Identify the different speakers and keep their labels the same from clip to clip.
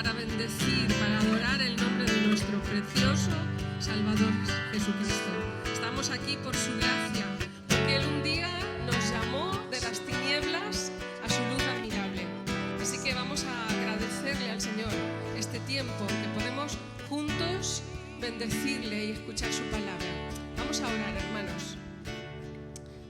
Speaker 1: para bendecir, para adorar el nombre de nuestro precioso Salvador Jesucristo. Estamos aquí por su gracia, porque Él un día nos llamó de las tinieblas a su luz admirable. Así que vamos a agradecerle al Señor este tiempo que podemos juntos bendecirle y escuchar su palabra. Vamos a orar, hermanos.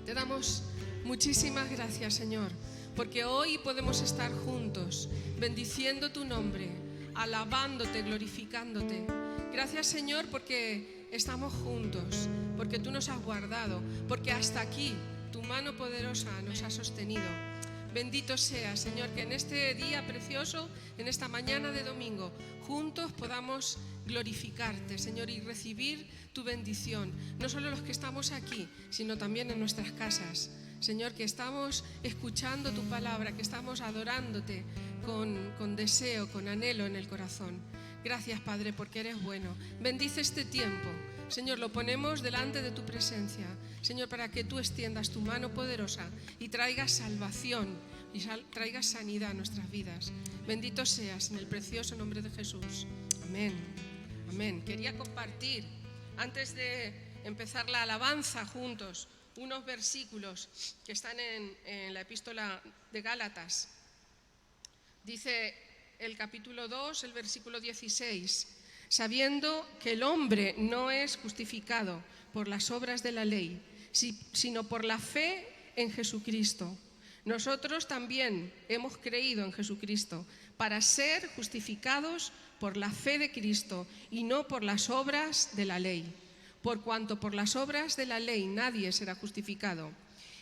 Speaker 1: Te damos muchísimas gracias, Señor, porque hoy podemos estar juntos, bendiciendo tu nombre, alabándote, glorificándote. Gracias, Señor, porque estamos juntos, porque tú nos has guardado, porque hasta aquí tu mano poderosa nos ha sostenido. Bendito sea, Señor, que en este día precioso, en esta mañana de domingo, juntos podamos glorificarte, Señor, y recibir tu bendición. No solo los que estamos aquí, sino también en nuestras casas. Señor, que estamos escuchando tu palabra, que estamos adorándote con deseo, con anhelo en el corazón. Gracias, Padre, porque eres bueno. Bendice este tiempo. Señor, lo ponemos delante de tu presencia, Señor, para que tú extiendas tu mano poderosa y traigas salvación y traigas sanidad a nuestras vidas. Bendito seas en el precioso nombre de Jesús. Amén. Amén. Quería compartir, antes de empezar la alabanza juntos, unos versículos que están en la epístola de Gálatas. Dice el capítulo 2, el versículo 16: sabiendo que el hombre no es justificado por las obras de la ley, sino por la fe en Jesucristo. Nosotros también hemos creído en Jesucristo para ser justificados por la fe de Cristo y no por las obras de la ley, por cuanto por las obras de la ley nadie será justificado.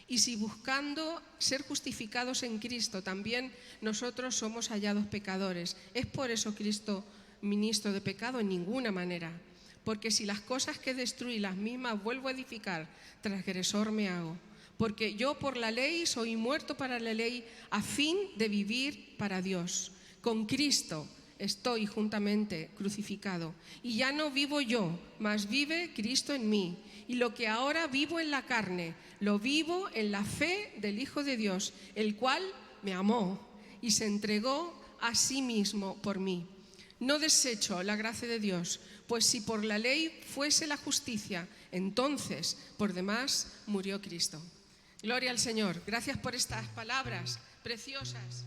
Speaker 1: Y si buscando ser justificados en Cristo también nosotros somos hallados pecadores, ¿es por eso Cristo ministro de pecado? En ninguna manera. Porque si las cosas que destruí las mismas vuelvo a edificar, transgresor me hago. Porque yo por la ley soy muerto para la ley, a fin de vivir para Dios. Con Cristo estoy juntamente crucificado. Y ya no vivo yo, mas vive Cristo en mí. Y lo que ahora vivo en la carne, lo vivo en la fe del Hijo de Dios, el cual me amó y se entregó a sí mismo por mí. No desecho la gracia de Dios, pues si por la ley fuese la justicia, entonces por demás murió Cristo. Gloria al Señor. Gracias por estas palabras preciosas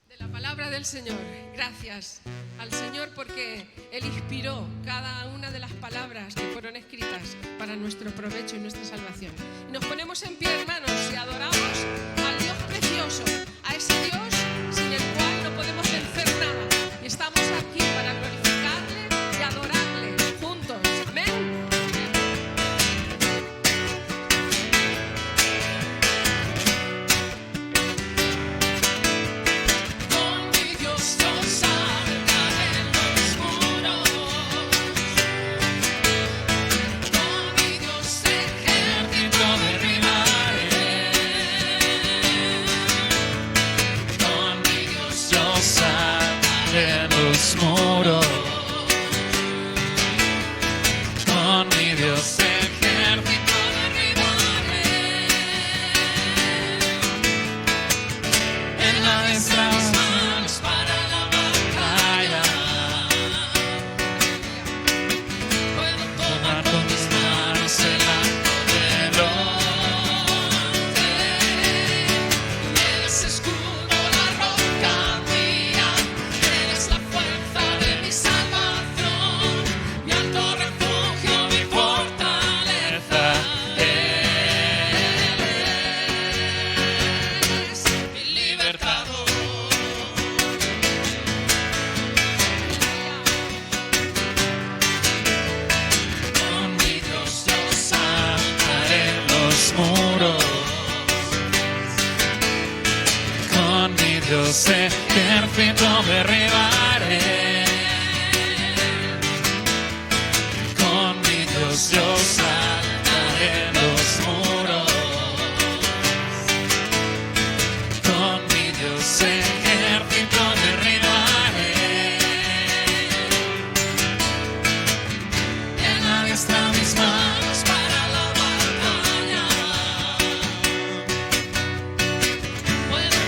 Speaker 1: de la palabra del Señor. Gracias al Señor porque Él inspiró cada una de las palabras que fueron escritas para nuestro provecho y nuestra salvación. Y nos ponemos en pie, hermanos, y adoramos al Dios precioso, a ese Dios sin el cual no podemos vencer nada. Y estamos aquí para glorificarle y adorarle juntos. Amén.
Speaker 2: Dios ejército derribaré. Con mi Dios yo saltaré los muros. Con mi Dios ejército derribaré. Él adiestra mis manos para la batalla. Puedo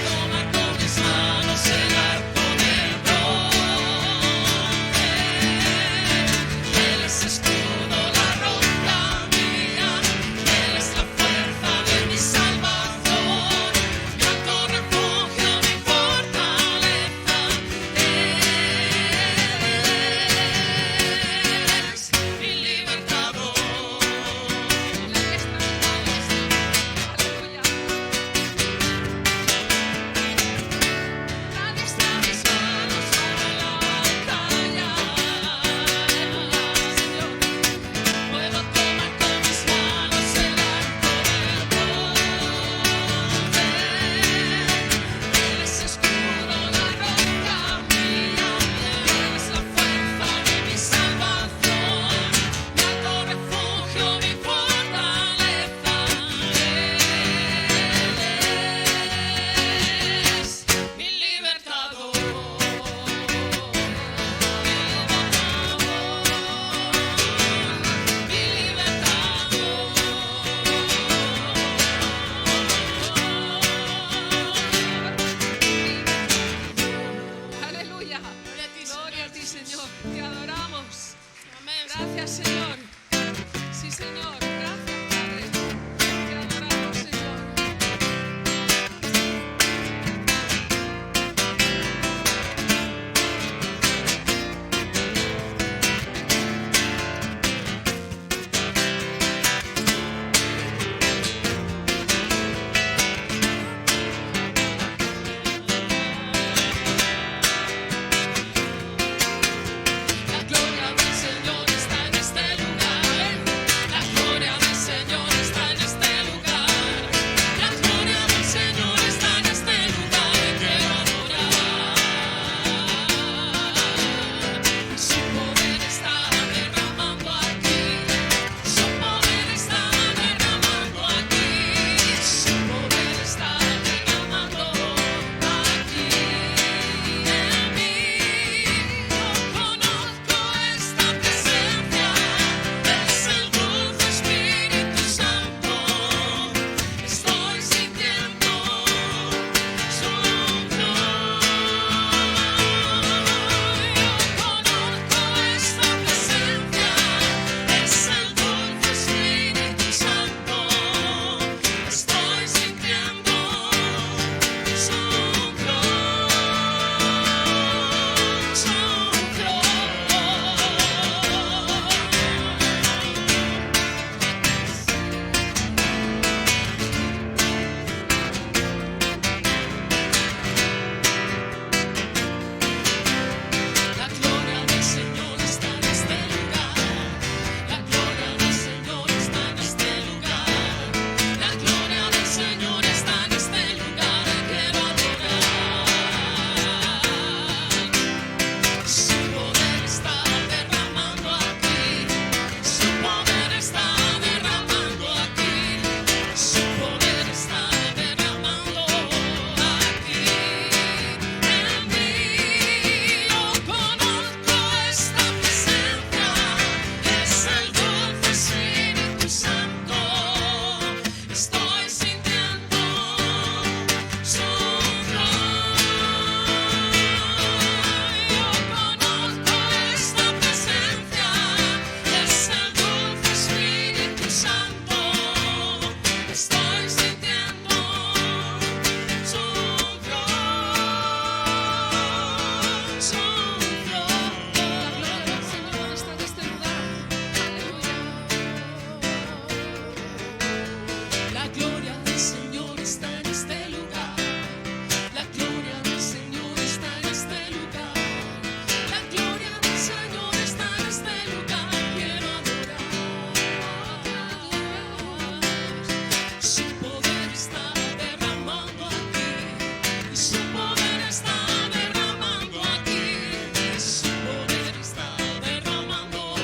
Speaker 2: Su poder está derramando aquí. Su poder está derramando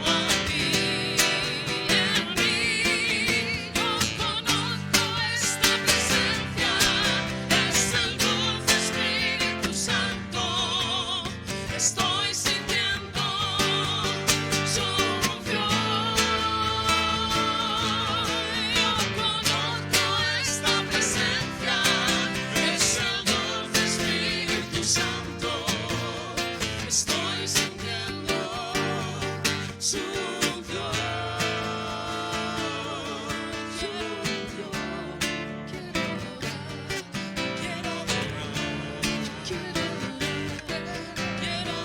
Speaker 2: aquí. En mí yo conozco esta presencia. Es el dulce Espíritu Santo. Estoy sintiendo su unción. Yo conozco esta presencia. Es el dulce Espíritu Santo. Estoy sintiendo su unción. Quiero adorar. Quiero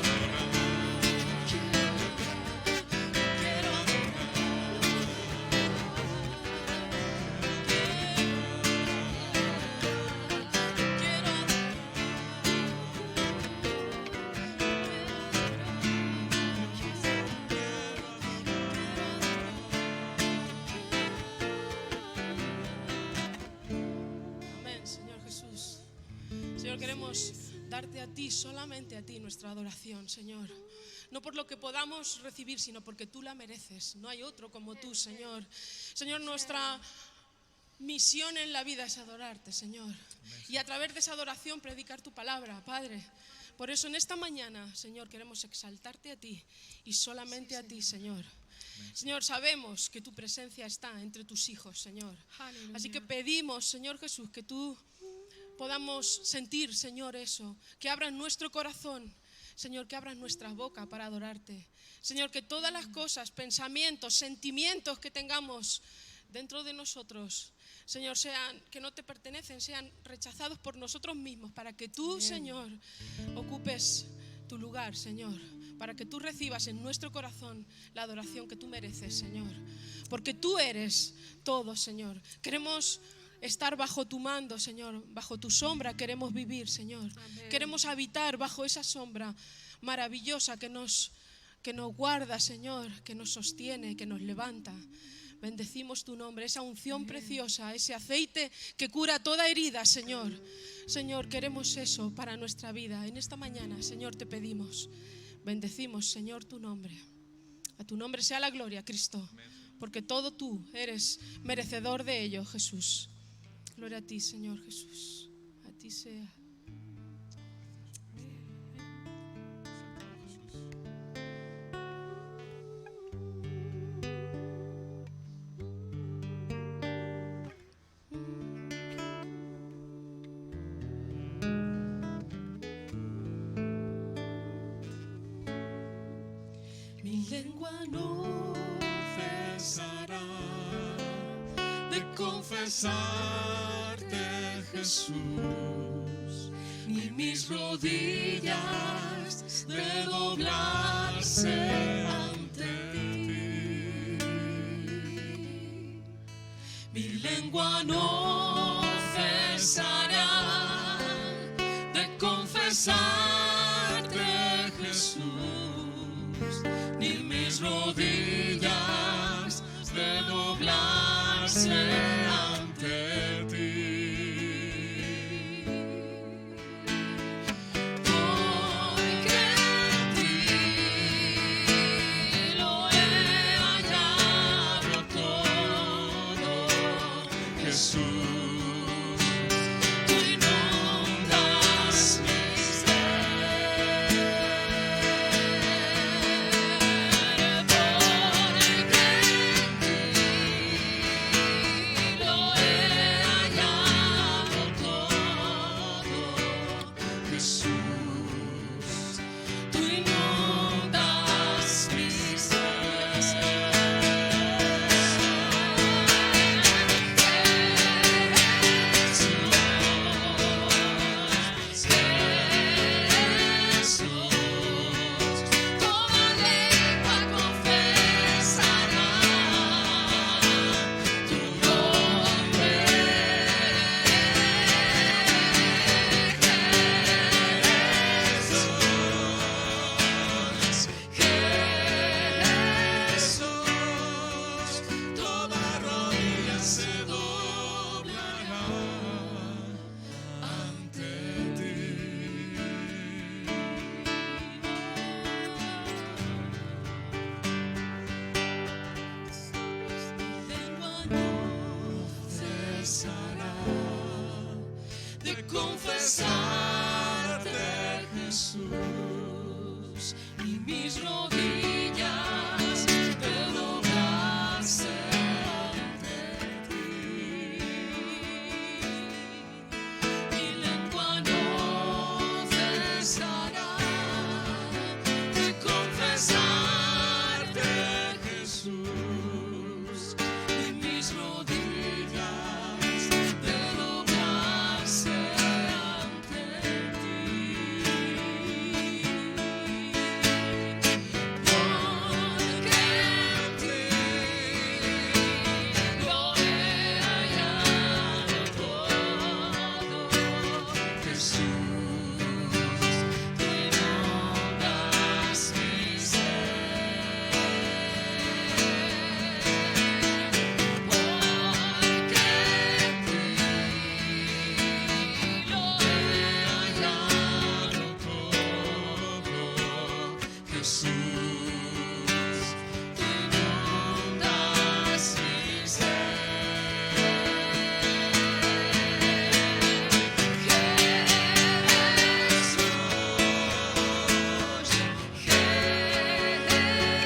Speaker 2: Amén, Señor Jesús. Señor, queremos darte a ti, solamente a ti, nuestra adoración, Señor. No por lo que podamos recibir, sino porque tú la mereces. No hay otro como tú, Señor. Señor, nuestra misión en la vida es adorarte, Señor. Y a través de esa adoración predicar tu palabra, Padre. Por eso en esta mañana, Señor, queremos exaltarte a ti y solamente a ti, Señor. Señor, sabemos que tu presencia está entre tus hijos, Señor. Así que pedimos, Señor Jesús, que tú podamos sentir, Señor, eso. Que abras nuestro corazón, Señor, que abras nuestra boca para adorarte. Señor, que todas las cosas, pensamientos, sentimientos que tengamos dentro de nosotros, Señor, sean que no te pertenecen, sean rechazados por nosotros mismos, para que tú, Señor, ocupes tu lugar, Señor, para que tú recibas en nuestro corazón la adoración que tú mereces, Señor, porque tú eres todo, Señor. Queremos estar bajo tu mando, Señor, bajo tu sombra queremos vivir, Señor. Amén. Queremos habitar bajo esa sombra maravillosa que nos guarda, Señor, que nos sostiene, que nos levanta. Bendecimos tu nombre, esa unción preciosa, ese aceite que cura toda herida, Señor. Señor, queremos eso para nuestra vida. En esta mañana, Señor, te pedimos. Bendecimos, Señor, tu nombre. A tu nombre sea la gloria, Cristo, porque todo tú eres merecedor de ello, Jesús. Gloria a ti, Señor Jesús. A ti sea. Mi lengua no cesará de confesarte, Jesús, ni mis rodillas de doblarse ante ti. Mi lengua no cesará de confesarte, Jesús, ni mis rodillas de doblarse ante ti. Porque en ti lo he hallado todo, Jesús. Tú inundas mis
Speaker 1: confesarte, Jesús, y mis rodillas de doblarse ante ti. Mi lengua no cesará de confesarte, Jesús, y mis rodillas de doblarse ante ti. Porque en ti lo he hallado todo, Jesús, tú inundas mi ser. Porque en ti lo he hallado todo, Jesús, tú inundas mi ser.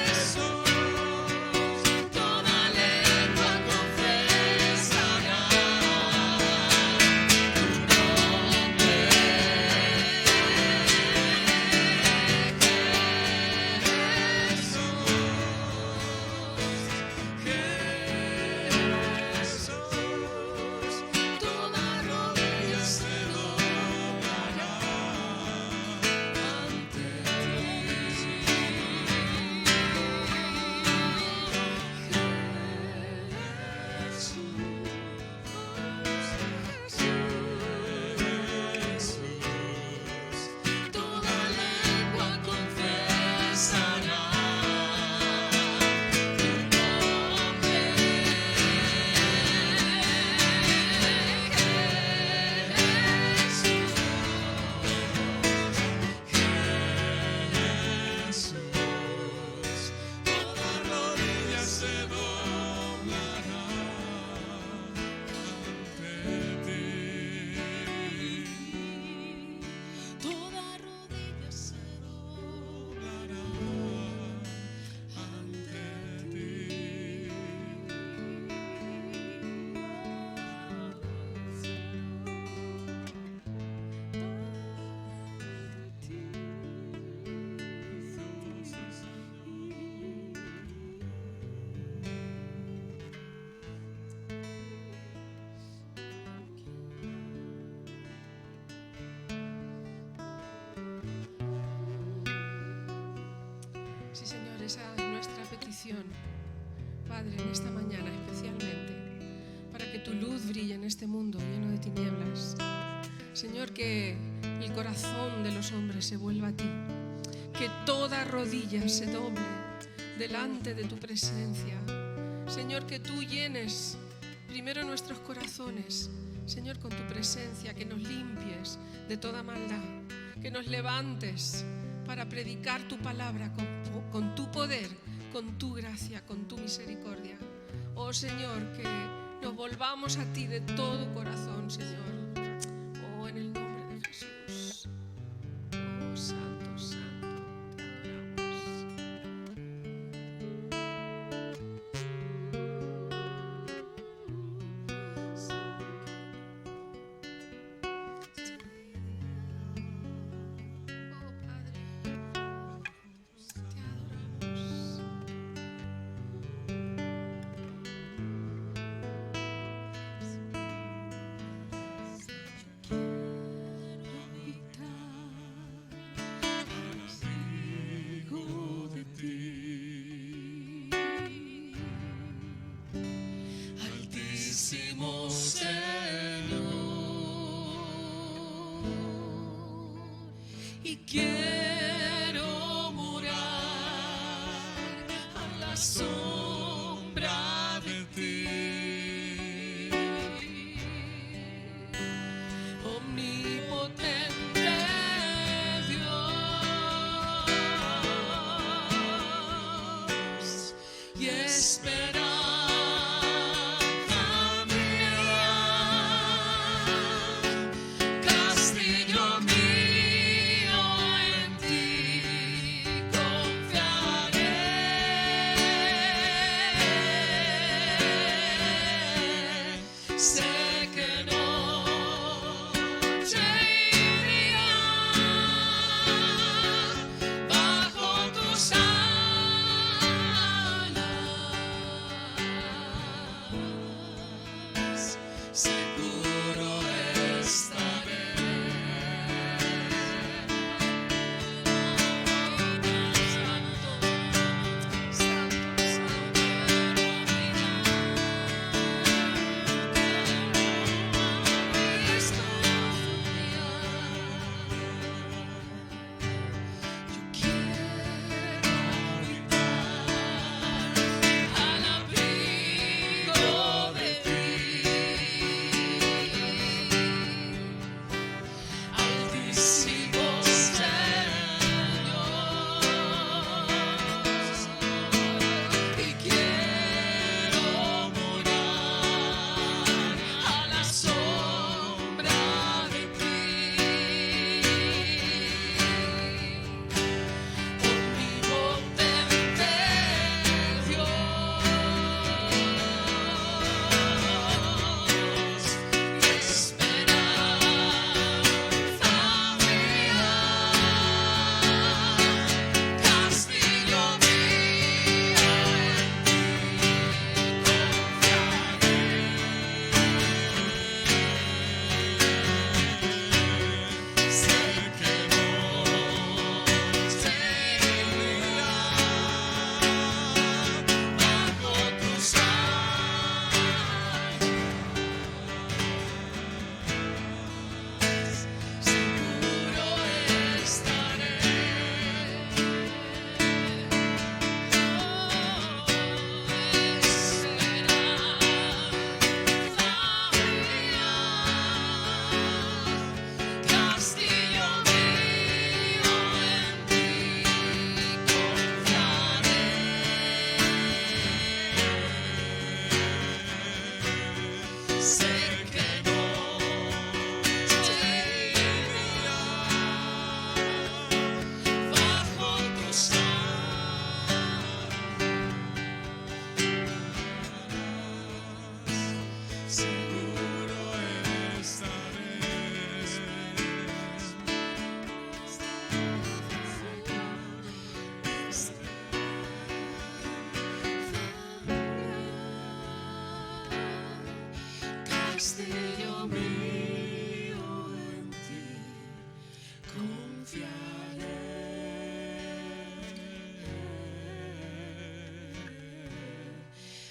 Speaker 1: Jesús, toda lengua confesará tu nombre. Jesús, toda rodilla se doblará ante Jesús, toda lengua confesará tu nombre. Jesús, toda rodilla se doblará ante ti. Toda rodilla se doblará ante ti. Sí, Señor, esa es nuestra petición, Padre, en esta mañana especialmente, para que tu luz brille en este mundo lleno de tinieblas. Señor, que el corazón de los hombres se vuelva a ti, que toda rodilla se doble delante de tu presencia. Señor, que tú llenes primero nuestros corazones, Señor, con tu presencia, que nos limpies de toda maldad, que nos levantes para predicar tu palabra con tu poder, con tu gracia, con tu misericordia. Oh Señor, que nos volvamos a ti de todo corazón, Señor. Oh, en el nombre de Jesús. Oh, Santo, Santo, te Altísimo Señor, y quiero morar a la sombra de ti. Omnipotente Dios, y esperanza mía,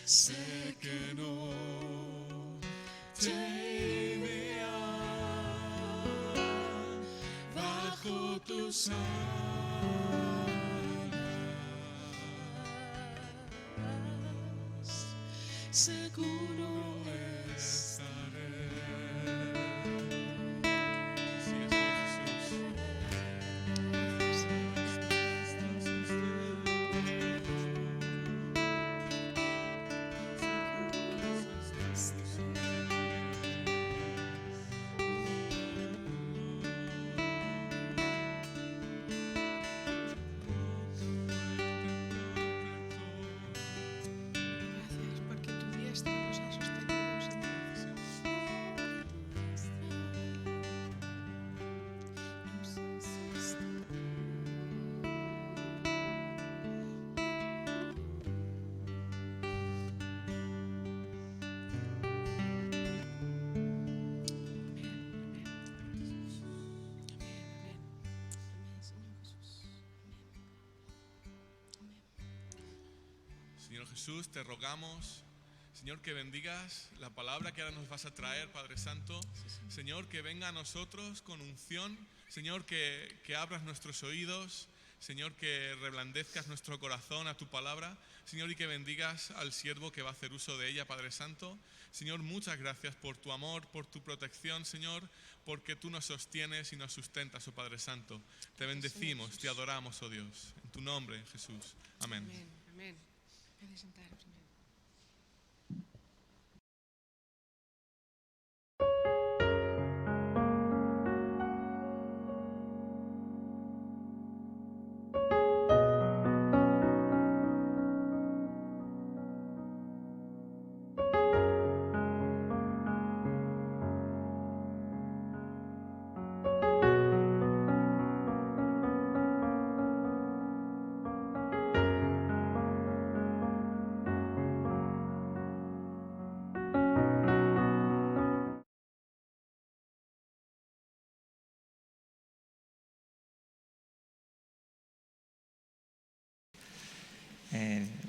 Speaker 3: sé que no te iré bajo tus alas, seguro estaré. Sí, Jesús.
Speaker 2: Gracias porque tu diestra nos ha sostenido, Señor.
Speaker 3: Señor Jesús, te rogamos, Señor, que bendigas la palabra que ahora nos vas a traer, Padre Santo. Señor, que venga a nosotros con unción. Señor, que abras nuestros oídos. Señor, que reblandezcas nuestro corazón a tu palabra. Señor, y que bendigas al siervo que va a hacer uso de ella, Padre Santo. Señor, muchas gracias por tu amor, por tu protección, Señor, porque tú nos sostienes y nos sustentas, oh Padre Santo. Te bendecimos, te adoramos, oh Dios. En tu nombre, Jesús. Amén.
Speaker 2: Amén, amén. Puedes sentar primero.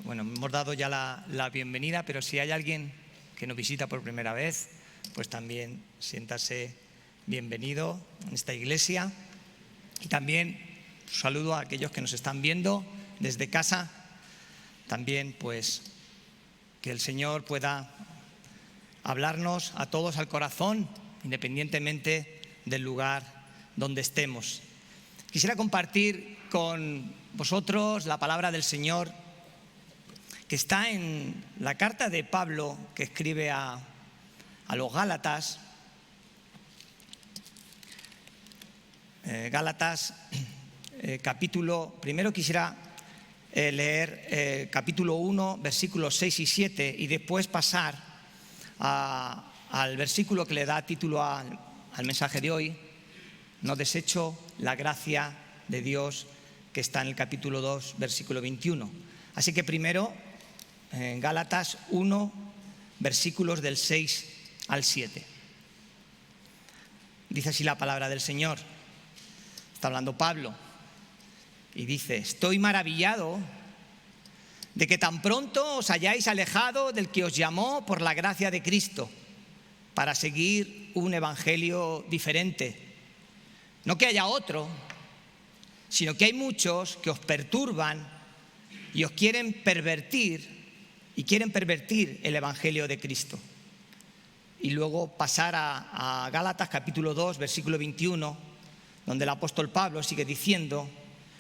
Speaker 4: Bueno, hemos dado ya la bienvenida, pero si hay alguien que nos visita por primera vez, pues también siéntase bienvenido en esta iglesia. Y también saludo a aquellos que nos están viendo desde casa. También pues que el Señor pueda hablarnos a todos al corazón, independientemente del lugar donde estemos. Quisiera compartir con vosotros la palabra del Señor que está en la carta de Pablo que escribe a los Gálatas. Gálatas, capítulo, primero quisiera leer capítulo 1, versículos 6 y 7 y después pasar al versículo que le da título al mensaje de hoy: no desecho la gracia de Dios, que está en el capítulo 2, versículo 21. Así que primero, en Gálatas 1, versículos del 6 al 7. Dice así la palabra del Señor. Está hablando Pablo y dice: estoy maravillado de que tan pronto os hayáis alejado del que os llamó por la gracia de Cristo para seguir un evangelio diferente. No que haya otro, sino que hay muchos que os perturban y os quieren pervertir el evangelio de Cristo. Y luego pasar a Gálatas capítulo 2, versículo 21, donde el apóstol Pablo sigue diciendo: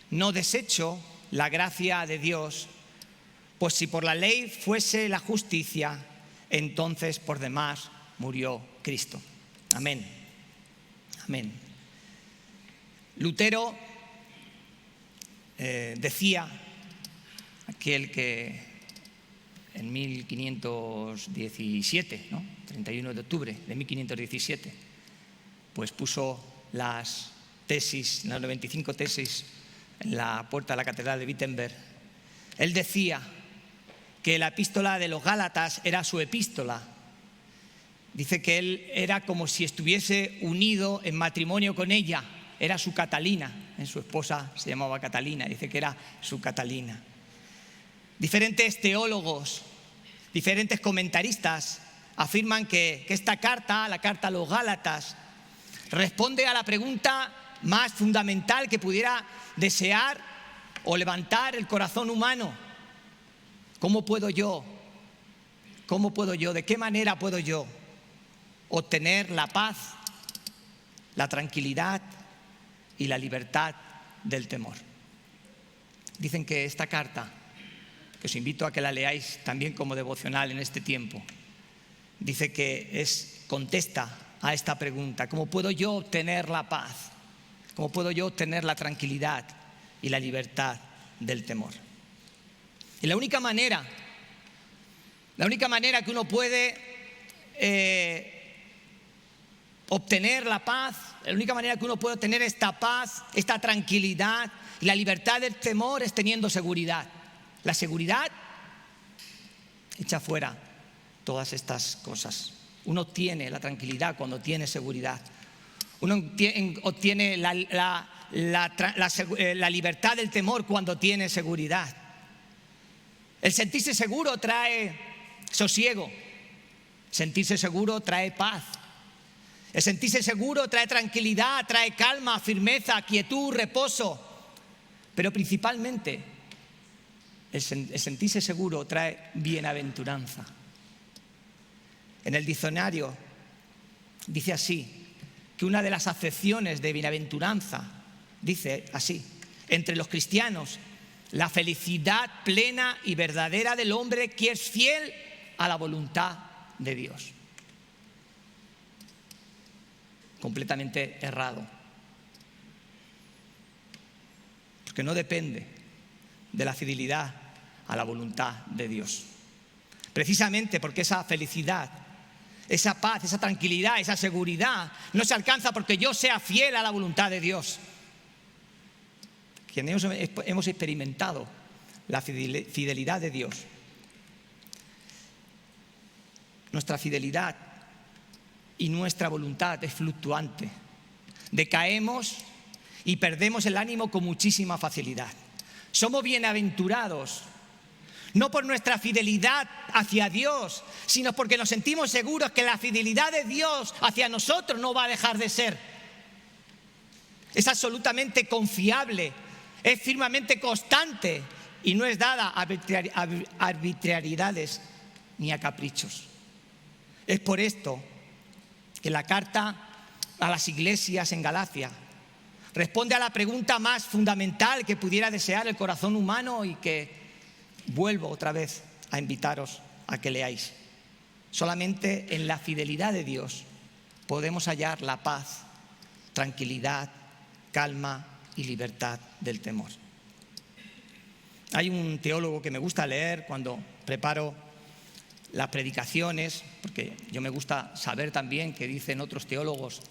Speaker 4: no desecho la gracia de Dios, pues si por la ley fuese la justicia, entonces por demás murió Cristo. Amén. Amén. Lutero decía, aquel que en 1517, 31 de octubre de 1517, pues puso las 95 tesis en la puerta de la catedral de Wittenberg. Él decía que la epístola de los Gálatas era su epístola. Dice que él era como si estuviese unido en matrimonio con ella, era su Catalina. Su esposa se llamaba Catalina, dice que era su Catalina. Diferentes teólogos, Diferentes comentaristas afirman que esta carta, la carta a los Gálatas, responde a la pregunta más fundamental que pudiera desear o levantar el corazón humano. ¿Cómo puedo yo? ¿De qué manera puedo yo obtener la paz, la tranquilidad y la libertad del temor? Dicen que esta carta, que os invito a que la leáis también como devocional en este tiempo, dice que contesta a esta pregunta: ¿cómo puedo yo obtener la paz? ¿Cómo puedo yo obtener la tranquilidad y la libertad del temor? Y la única manera que uno puede obtener la paz, la única manera que uno puede obtener esta paz, esta tranquilidad y la libertad del temor es teniendo seguridad. La seguridad echa fuera todas estas cosas. Uno obtiene la tranquilidad cuando tiene seguridad. Uno obtiene la libertad del temor cuando tiene seguridad. El sentirse seguro trae sosiego. Sentirse seguro trae paz. El sentirse seguro trae tranquilidad, trae calma, firmeza, quietud, reposo. Pero principalmente el sentirse seguro trae bienaventuranza. En el diccionario dice así, que una de las acepciones de bienaventuranza, dice así: entre los cristianos, la felicidad plena y verdadera del hombre que es fiel a la voluntad de Dios. Completamente errado. Porque no depende de la fidelidad a la voluntad de Dios. Precisamente porque esa felicidad, esa paz, esa tranquilidad, esa seguridad no se alcanza porque yo sea fiel a la voluntad de Dios. Quienes hemos experimentado la fidelidad de Dios, nuestra fidelidad y nuestra voluntad es fluctuante. Decaemos y perdemos el ánimo con muchísima facilidad. Somos bienaventurados no por nuestra fidelidad hacia Dios, sino porque nos sentimos seguros que la fidelidad de Dios hacia nosotros no va a dejar de ser. Es absolutamente confiable, es firmemente constante y no es dada a arbitrariedades ni a caprichos. Es por esto que la carta a las iglesias en Galacia responde a la pregunta más fundamental que pudiera desear el corazón humano y que vuelvo otra vez a invitaros a que leáis. Solamente en la fidelidad de Dios podemos hallar la paz, tranquilidad, calma y libertad del temor. Hay un teólogo que me gusta leer cuando preparo las predicaciones, porque yo me gusta saber también qué dicen otros teólogos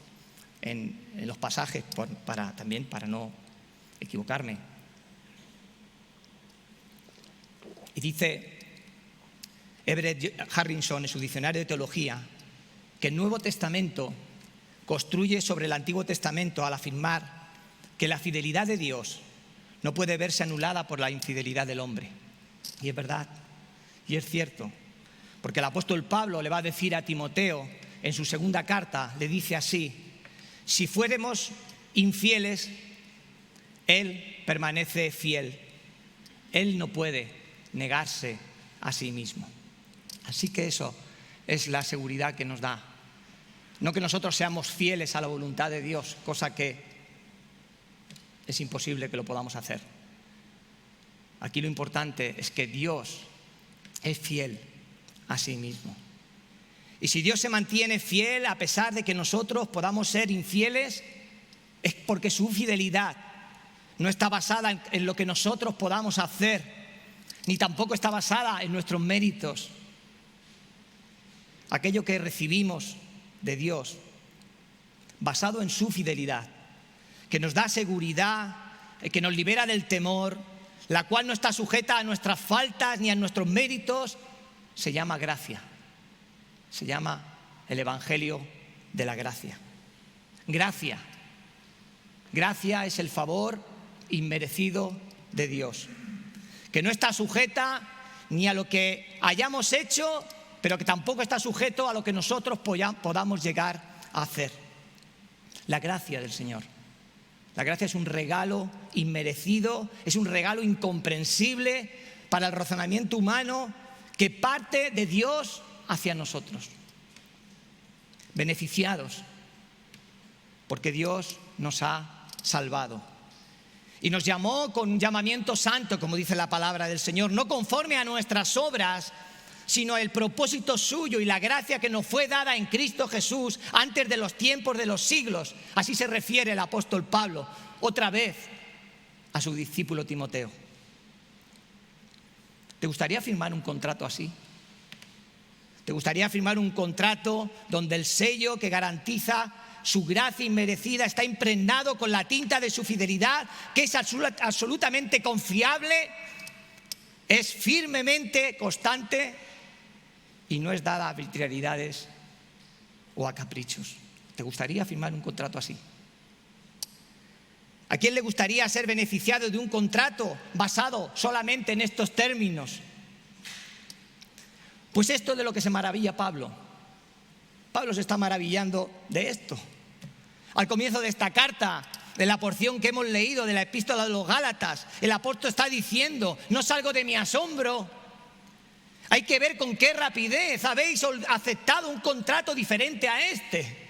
Speaker 4: en los pasajes para no equivocarme. Y dice Everett Harrison en su diccionario de teología que el Nuevo Testamento construye sobre el Antiguo Testamento al afirmar que la fidelidad de Dios no puede verse anulada por la infidelidad del hombre. Y es verdad, y es cierto, porque el apóstol Pablo le va a decir a Timoteo en su segunda carta, le dice así: si fuéramos infieles, Él permanece fiel. Él no puede negarse a sí mismo. Así que eso es la seguridad que nos da. No que nosotros seamos fieles a la voluntad de Dios, cosa que es imposible que lo podamos hacer. Aquí lo importante es que Dios es fiel a sí mismo. Y si Dios se mantiene fiel a pesar de que nosotros podamos ser infieles, es porque su fidelidad no está basada en lo que nosotros podamos hacer, ni tampoco está basada en nuestros méritos. Aquello que recibimos de Dios, basado en su fidelidad, que nos da seguridad, que nos libera del temor, la cual no está sujeta a nuestras faltas ni a nuestros méritos, se llama gracia. Se llama el Evangelio de la gracia. Gracia. Gracia es el favor inmerecido de Dios, que no está sujeta ni a lo que hayamos hecho, pero que tampoco está sujeto a lo que nosotros podamos llegar a hacer. La gracia del Señor. La gracia es un regalo inmerecido, es un regalo incomprensible para el razonamiento humano que parte de Dios hacia nosotros. Beneficiados, porque Dios nos ha salvado. Y nos llamó con un llamamiento santo, como dice la palabra del Señor, no conforme a nuestras obras, sino el propósito suyo y la gracia que nos fue dada en Cristo Jesús antes de los tiempos de los siglos. Así se refiere el apóstol Pablo, otra vez, a su discípulo Timoteo. ¿Te gustaría firmar un contrato así? ¿Te gustaría firmar un contrato donde el sello que garantiza su gracia inmerecida está impregnado con la tinta de su fidelidad, que es absolutamente confiable, es firmemente constante y no es dada a arbitrariedades o a caprichos? ¿Te gustaría firmar un contrato así? ¿A quién le gustaría ser beneficiado de un contrato basado solamente en estos términos? Pues esto es de lo que se maravilla Pablo. Pablo se está maravillando de esto. Al comienzo de esta carta, de la porción que hemos leído de la epístola de los Gálatas, el apóstol está diciendo: no salgo de mi asombro. Hay que ver con qué rapidez habéis aceptado un contrato diferente a este.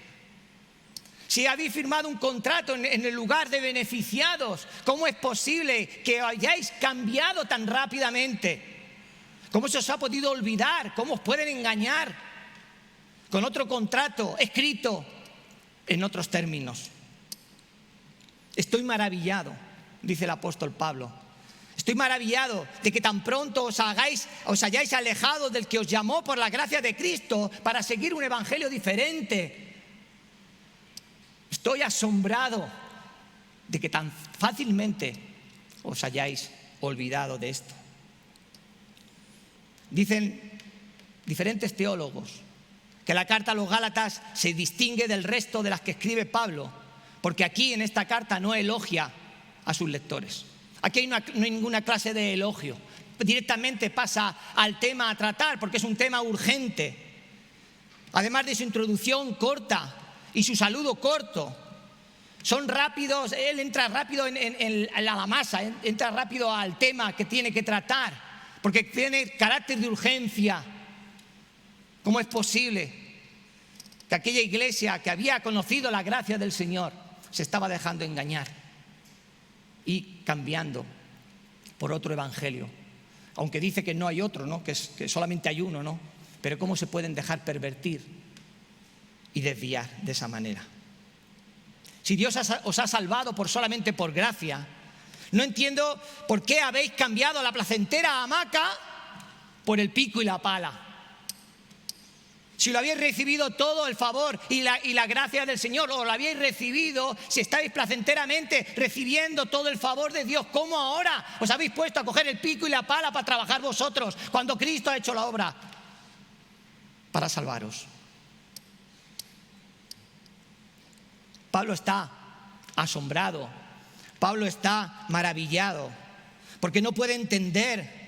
Speaker 4: Si habéis firmado un contrato en el lugar de beneficiados, ¿cómo es posible que hayáis cambiado tan rápidamente? ¿Cómo se os ha podido olvidar? ¿Cómo os pueden engañar con otro contrato escrito en otros términos? Estoy maravillado, dice el apóstol Pablo. Estoy maravillado de que tan pronto os hayáis alejado del que os llamó por la gracia de Cristo para seguir un evangelio diferente. Estoy asombrado de que tan fácilmente os hayáis olvidado de esto. Dicen diferentes teólogos que la carta a los Gálatas se distingue del resto de las que escribe Pablo, porque aquí en esta carta no elogia a sus lectores. Aquí no hay ninguna clase de elogio. Directamente pasa al tema a tratar, porque es un tema urgente. Además de su introducción corta y su saludo corto, son rápidos, él entra rápido en la masa, entra rápido al tema que tiene que tratar, porque tiene carácter de urgencia. ¿Cómo es posible que aquella iglesia que había conocido la gracia del Señor se estaba dejando engañar y cambiando por otro evangelio? Aunque dice que no hay otro, ¿no? Que solamente hay uno, ¿no? Pero ¿cómo se pueden dejar pervertir y desviar de esa manera? Si Dios os ha salvado solamente por gracia, no entiendo por qué habéis cambiado la placentera hamaca por el pico y la pala. Si lo habéis recibido todo el favor y la gracia del Señor, o lo habéis recibido, si estáis placenteramente recibiendo todo el favor de Dios, ¿cómo ahora os habéis puesto a coger el pico y la pala para trabajar vosotros cuando Cristo ha hecho la obra para salvaros? Pablo está asombrado, Pablo está maravillado, porque no puede entender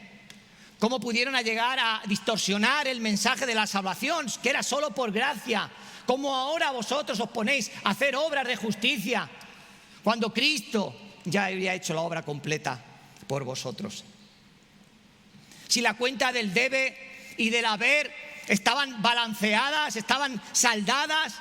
Speaker 4: cómo pudieron llegar a distorsionar el mensaje de la salvación, que era solo por gracia. Cómo ahora vosotros os ponéis a hacer obras de justicia, cuando Cristo ya había hecho la obra completa por vosotros. Si la cuenta del debe y del haber estaban balanceadas, estaban saldadas,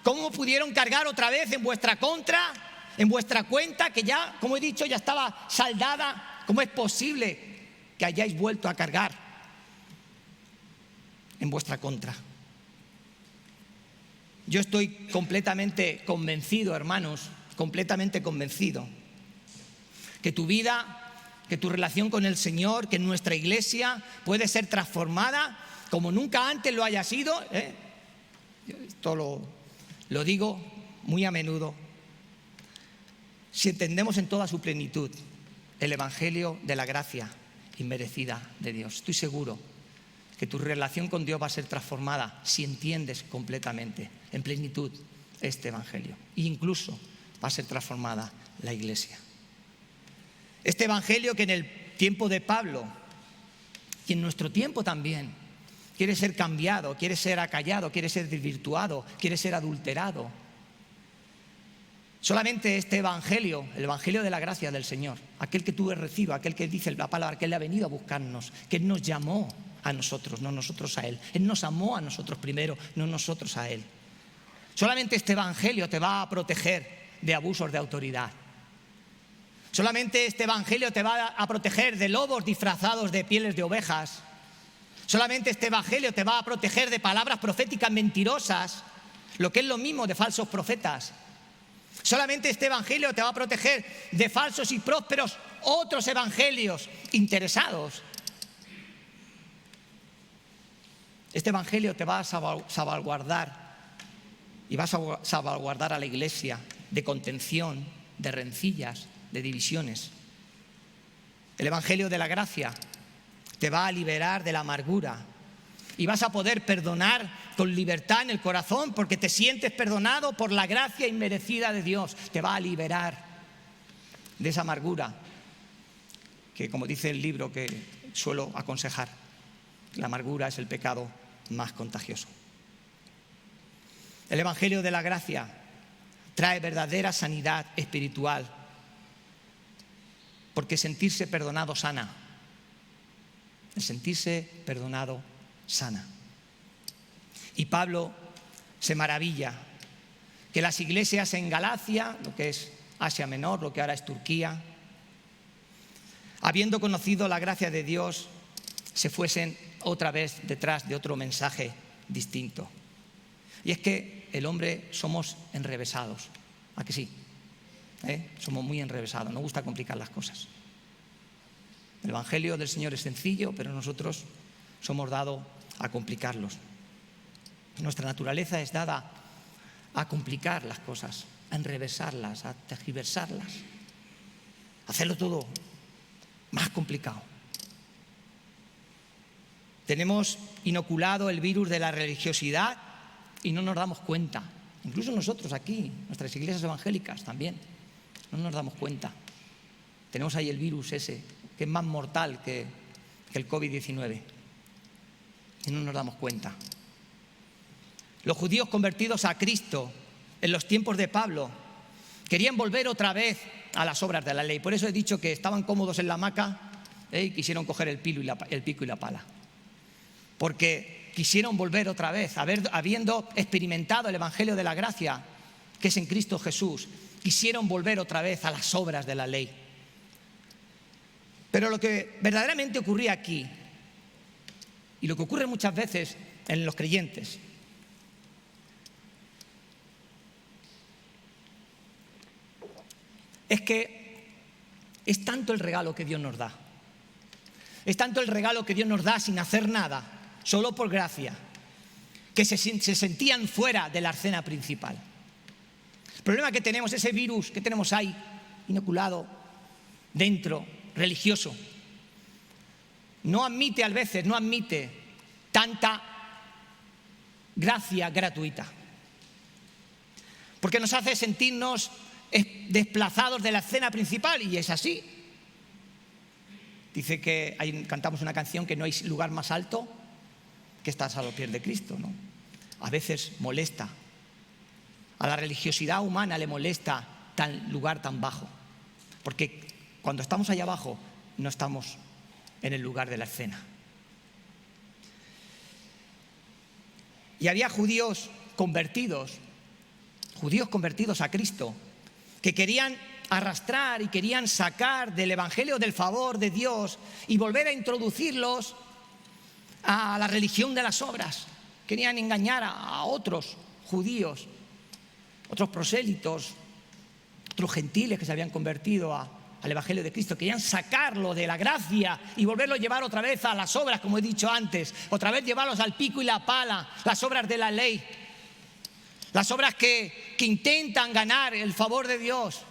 Speaker 4: ¿cómo pudieron cargar otra vez en vuestra contra, en vuestra cuenta, que ya, como he dicho, ya estaba saldada? ¿Cómo es posible que hayáis vuelto a cargar en vuestra contra? Yo estoy completamente convencido, hermanos, completamente convencido que tu vida, que tu relación con el Señor, que nuestra iglesia puede ser transformada como nunca antes lo haya sido. Esto lo digo muy a menudo. Si entendemos en toda su plenitud el evangelio de la gracia inmerecida de Dios, estoy seguro que tu relación con Dios va a ser transformada si entiendes completamente, en plenitud, este evangelio. E incluso va a ser transformada la iglesia. Este evangelio que en el tiempo de Pablo Y en nuestro tiempo también. Quiere ser cambiado, quiere ser acallado, quiere ser desvirtuado, quiere ser adulterado. Solamente este evangelio, el evangelio de la gracia del Señor, aquel que tú recibas, aquel que dice la palabra, que Él ha venido a buscarnos, que Él nos llamó a nosotros, no nosotros a Él. Él nos amó a nosotros primero, no nosotros a Él. Solamente este evangelio te va a proteger de abusos de autoridad. Solamente este evangelio te va a proteger de lobos disfrazados de pieles de ovejas. Solamente este evangelio te va a proteger de palabras proféticas mentirosas, lo que es lo mismo de falsos profetas. Solamente este evangelio te va a proteger de falsos y prósperos otros evangelios interesados. Este evangelio te va a salvaguardar y va a salvaguardar a la iglesia de contención, de rencillas, de divisiones. El evangelio de la gracia te va a liberar de la amargura y vas a poder perdonar con libertad en el corazón porque te sientes perdonado por la gracia inmerecida de Dios. Te va a liberar de esa amargura que, como dice el libro que suelo aconsejar, la amargura es el pecado más contagioso. El evangelio de la gracia trae verdadera sanidad espiritual porque sentirse perdonado sana. El sentirse perdonado sana. Y Pablo se maravilla que las iglesias en Galacia, lo que es Asia Menor, lo que ahora es Turquía, habiendo conocido la gracia de Dios, se fuesen otra vez detrás de otro mensaje distinto. Y es que el hombre somos enrevesados. ¿A que sí? Somos muy enrevesados, nos gusta complicar las cosas. El evangelio del Señor es sencillo, pero nosotros somos dados a complicarlos. Nuestra naturaleza es dada a complicar las cosas, a enrevesarlas, a tergiversarlas, a hacerlo todo más complicado. Tenemos inoculado el virus de la religiosidad y no nos damos cuenta. Incluso nosotros aquí, nuestras iglesias evangélicas también, no nos damos cuenta. Tenemos ahí el virus ese, que es más mortal que el COVID-19. Y no nos damos cuenta. Los judíos convertidos a Cristo en los tiempos de Pablo querían volver otra vez a las obras de la ley. Por eso he dicho que estaban cómodos en la hamaca y quisieron coger el pico y la pala. Porque quisieron volver otra vez, habiendo experimentado el evangelio de la gracia, que es en Cristo Jesús, quisieron volver otra vez a las obras de la ley. Pero lo que verdaderamente ocurría aquí, y lo que ocurre muchas veces en los creyentes, es que es tanto el regalo que Dios nos da, es tanto el regalo que Dios nos da sin hacer nada, solo por gracia, que se sentían fuera de la escena principal. El problema que tenemos, ese virus que tenemos ahí, inoculado, dentro, religioso, no admite tanta gracia gratuita, porque nos hace sentirnos desplazados de la escena principal, y es así. Dice que cantamos una canción que no hay lugar más alto que estar a los pies de Cristo, ¿no? A veces molesta, a la religiosidad humana le molesta tal lugar tan bajo, porque cuando estamos allá abajo no estamos en el lugar de la escena. Y había judíos convertidos a Cristo, que querían arrastrar y querían sacar del evangelio del favor de Dios y volver a introducirlos a la religión de las obras. Querían engañar a otros judíos, otros prosélitos, otros gentiles que se habían convertido al evangelio de Cristo. Querían sacarlo de la gracia y volverlo a llevar otra vez a las obras, como he dicho antes, otra vez llevarlos al pico y la pala, las obras de la ley, las obras que intentan ganar el favor de Dios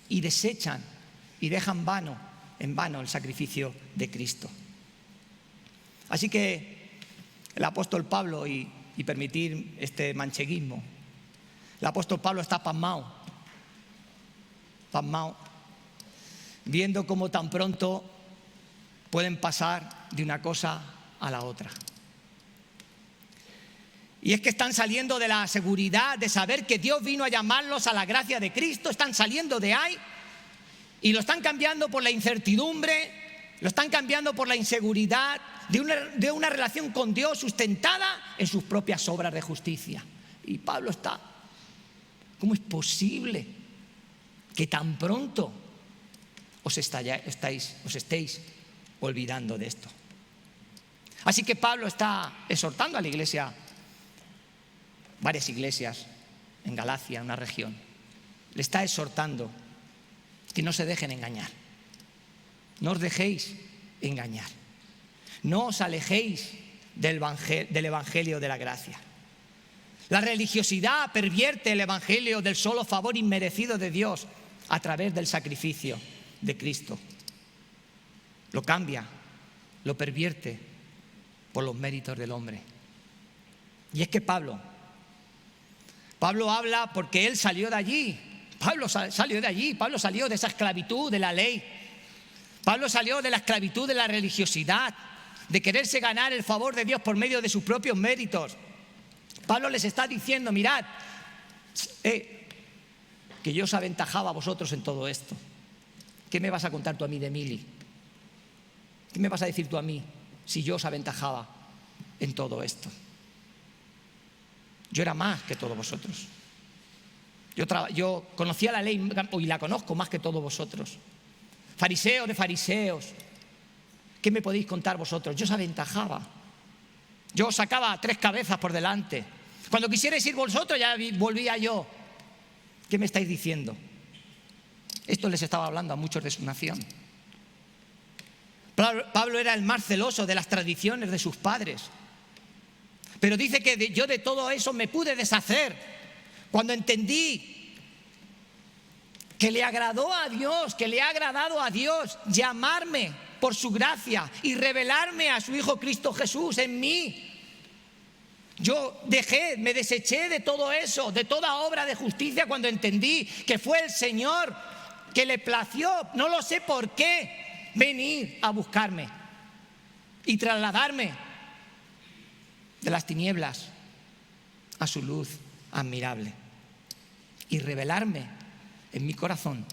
Speaker 4: y desechan y dejan en vano el sacrificio de Cristo. Así que el apóstol Pablo, y permitir este mancheguismo, el apóstol Pablo está pasmado, viendo cómo tan pronto pueden pasar de una cosa a la otra. Y es que están saliendo de la seguridad de saber que Dios vino a llamarlos a la gracia de Cristo, están saliendo de ahí y lo están cambiando por la incertidumbre, lo están cambiando por la inseguridad de una relación con Dios sustentada en sus propias obras de justicia. Y Pablo está, ¿cómo es posible que tan pronto os estéis olvidando de esto? Así que Pablo está exhortando a la iglesia, varias iglesias en Galacia, una región, le está exhortando que no se dejen engañar. No os dejéis engañar. No os alejéis del evangelio de la gracia. La religiosidad pervierte el evangelio del solo favor inmerecido de Dios a través del sacrificio de Cristo. Lo cambia, lo pervierte por los méritos del hombre. Y es que Pablo habla porque él salió de allí. Pablo salió de allí, Pablo salió de esa esclavitud de la ley. Pablo salió de la esclavitud de la religiosidad, de quererse ganar el favor de Dios por medio de sus propios méritos. Pablo les está diciendo, mirad, que yo os aventajaba a vosotros en todo esto. ¿Qué me vas a contar tú a mí de Mili? ¿Qué me vas a decir tú a mí si yo os aventajaba en todo esto? Yo era más que todos vosotros. Yo conocía la ley y la conozco más que todos vosotros. Fariseo de fariseos. ¿Qué me podéis contar vosotros? Yo os aventajaba. Yo os sacaba 3 cabezas por delante. Cuando quisierais ir vosotros ya volvía yo. ¿Qué me estáis diciendo? Esto les estaba hablando a muchos de su nación. Pablo era el más celoso de las tradiciones de sus padres. Pero dice que yo de todo eso me pude deshacer cuando entendí que le agradó a Dios, que le ha agradado a Dios llamarme por su gracia y revelarme a su Hijo Cristo Jesús en mí. Yo me deseché de todo eso, de toda obra de justicia cuando entendí que fue el Señor que le plació, no lo sé por qué, venir a buscarme y trasladarme de las tinieblas a su luz admirable y revelarme en mi corazón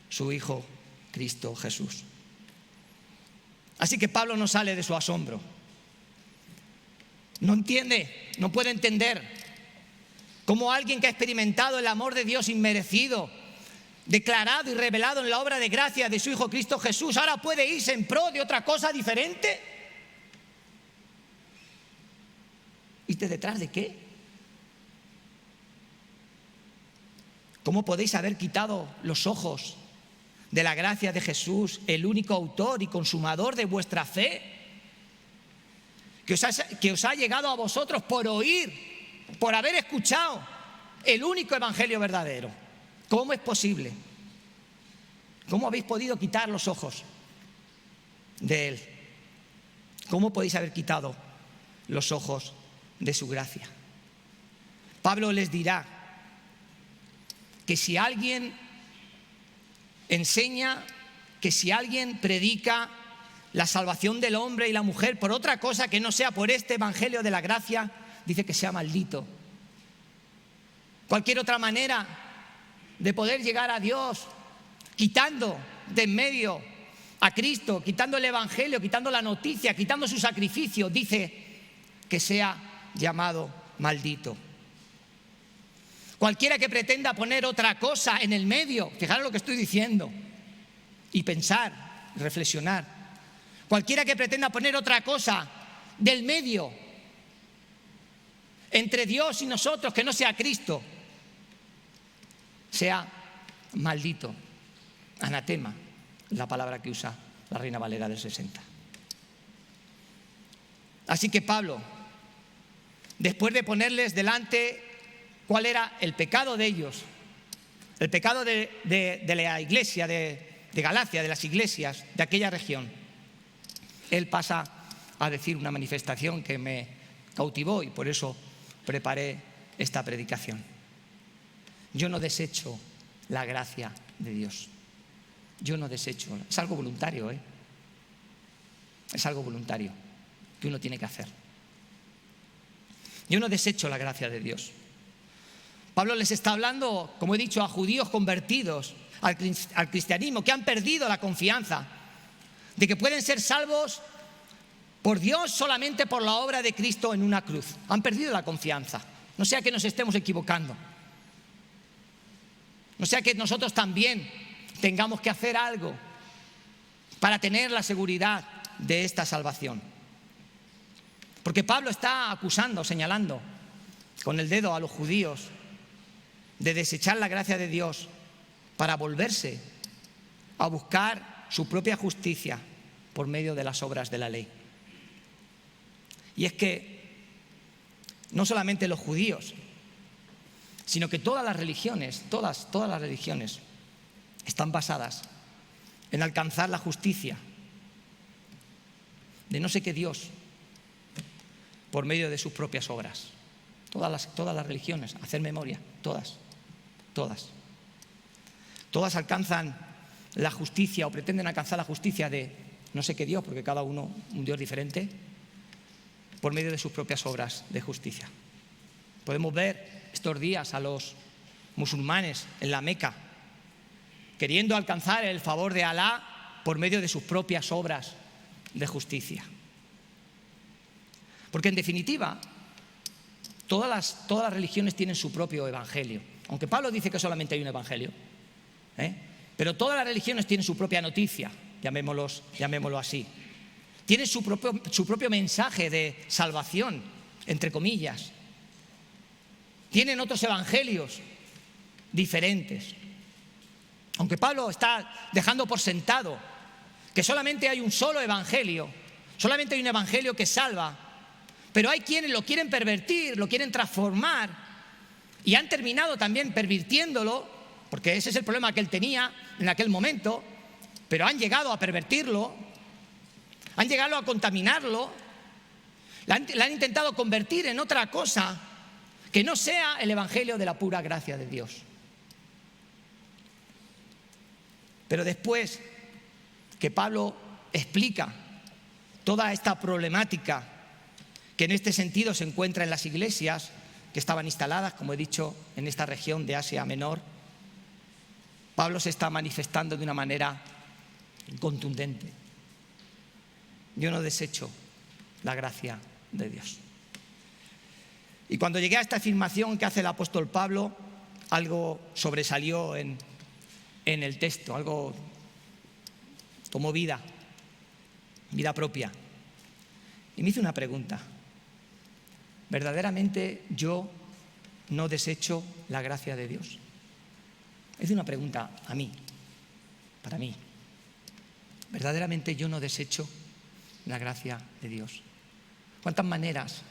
Speaker 4: su Hijo Cristo Jesús. Así que Pablo no sale de su asombro. No entiende, no puede entender cómo alguien que ha experimentado el amor de Dios inmerecido, declarado y revelado en la obra de gracia de su Hijo Cristo Jesús, ahora puede irse en pro de otra cosa diferente. ¿Irte detrás de qué? ¿Cómo podéis haber quitado los ojos de la gracia de Jesús, el único autor y consumador de vuestra fe, que os ha llegado a vosotros por oír, por haber escuchado el único evangelio verdadero? ¿Cómo es posible? ¿Cómo habéis podido quitar los ojos de él? ¿Cómo podéis haber quitado los ojos de su gracia? Pablo les dirá que si alguien enseña, que si alguien predica la salvación del hombre y la mujer por otra cosa que no sea por este evangelio de la gracia, dice que sea maldito. Cualquier otra manera de poder llegar a Dios, quitando de en medio a Cristo, quitando el evangelio, quitando la noticia, quitando su sacrificio, dice que sea llamado maldito. Cualquiera que pretenda poner otra cosa en el medio, fijaros lo que estoy diciendo, y pensar, reflexionar. Cualquiera que pretenda poner otra cosa del medio entre Dios y nosotros que no sea Cristo, sea maldito, anatema, la palabra que usa la Reina Valera del 60. Así que Pablo, después de ponerles delante cuál era el pecado de ellos, el pecado de la iglesia de Galacia, de las iglesias de aquella región, él pasa a decir una manifestación que me cautivó y por eso preparé esta predicación. Yo no desecho la gracia de Dios. Yo no desecho. Es algo voluntario, Es algo voluntario que uno tiene que hacer. Yo no desecho la gracia de Dios. Pablo les está hablando, como he dicho, a judíos convertidos al cristianismo, que han perdido la confianza de que pueden ser salvos por Dios solamente por la obra de Cristo en una cruz. Han perdido la confianza. No sea que nos estemos equivocando. No sea que nosotros también tengamos que hacer algo para tener la seguridad de esta salvación. Porque Pablo está acusando, señalando con el dedo a los judíos de desechar la gracia de Dios para volverse a buscar su propia justicia por medio de las obras de la ley. Y es que no solamente los judíos, sino que todas las religiones, todas las religiones están basadas en alcanzar la justicia de no sé qué Dios por medio de sus propias obras. Todas las religiones, hacer memoria, todas alcanzan la justicia o pretenden alcanzar la justicia de no sé qué Dios, porque cada uno un Dios diferente, por medio de sus propias obras de justicia. Podemos ver estos días a los musulmanes en la Meca queriendo alcanzar el favor de Alá por medio de sus propias obras de justicia. Porque en definitiva, todas las religiones tienen su propio evangelio. Aunque Pablo dice que solamente hay un evangelio, pero todas las religiones tienen su propia noticia, llamémoslo así. Tienen su propio mensaje de salvación, entre comillas. Tienen otros evangelios diferentes. Aunque Pablo está dejando por sentado que solamente hay un solo evangelio, solamente hay un evangelio que salva, pero hay quienes lo quieren pervertir, lo quieren transformar y han terminado también pervirtiéndolo, porque ese es el problema que él tenía en aquel momento, pero han llegado a pervertirlo, han llegado a contaminarlo, la han intentado convertir en otra cosa que no sea el evangelio de la pura gracia de Dios. Pero después que Pablo explica toda esta problemática que en este sentido se encuentra en las iglesias que estaban instaladas, como he dicho, en esta región de Asia Menor, Pablo se está manifestando de una manera contundente. Yo no desecho la gracia de Dios. Y cuando llegué a esta afirmación que hace el apóstol Pablo, algo sobresalió en el texto, algo tomó vida propia. Y me hice una pregunta. ¿Verdaderamente yo no desecho la gracia de Dios? Es una pregunta a mí, para mí. ¿Verdaderamente yo no desecho la gracia de Dios? ¿Cuántas maneras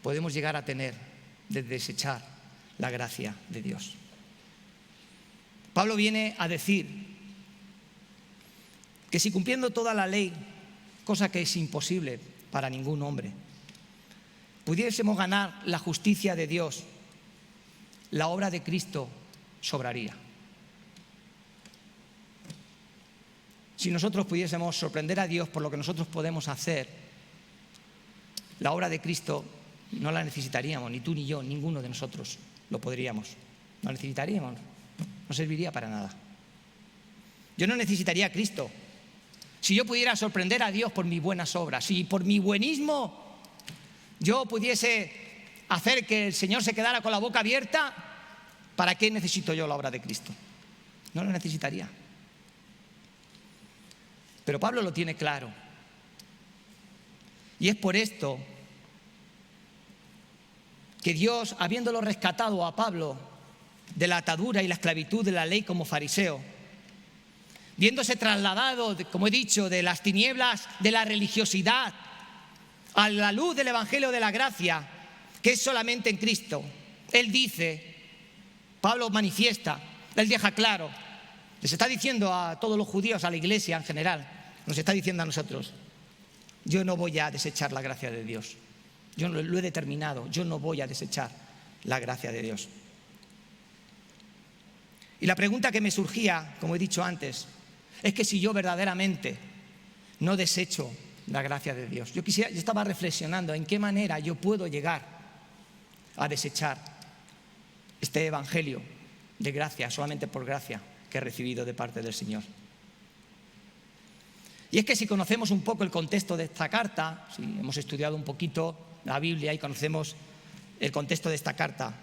Speaker 4: podemos llegar a tener de desechar la gracia de Dios? Pablo viene a decir que si cumpliendo toda la ley, cosa que es imposible para ningún hombre, pudiésemos ganar la justicia de Dios, la obra de Cristo sobraría. Si nosotros pudiésemos sorprender a Dios por lo que nosotros podemos hacer, la obra de Cristo no la necesitaríamos, ni tú ni yo, ninguno de nosotros lo podríamos. No necesitaríamos, no serviría para nada. Yo no necesitaría a Cristo. Si yo pudiera sorprender a Dios por mis buenas obras, si por mi buenismo yo pudiese hacer que el Señor se quedara con la boca abierta, ¿para qué necesito yo la obra de Cristo? No lo necesitaría. Pero Pablo lo tiene claro. Y es por esto que Dios, habiéndolo rescatado a Pablo de la atadura y la esclavitud de la ley como fariseo, viéndose trasladado, como he dicho, de las tinieblas de la religiosidad a la luz del evangelio de la gracia, que es solamente en Cristo, él dice, Pablo manifiesta, él deja claro, les está diciendo a todos los judíos, a la iglesia en general, nos está diciendo a nosotros, yo no voy a desechar la gracia de Dios. Yo lo he determinado, yo no voy a desechar la gracia de Dios. Y la pregunta que me surgía, como he dicho antes, es que si yo verdaderamente no desecho la gracia de Dios. Yo estaba reflexionando en qué manera yo puedo llegar a desechar este evangelio de gracia, solamente por gracia que he recibido de parte del Señor. Y es que si conocemos un poco el contexto de esta carta, si hemos estudiado un poquito la Biblia y conocemos el contexto de esta carta,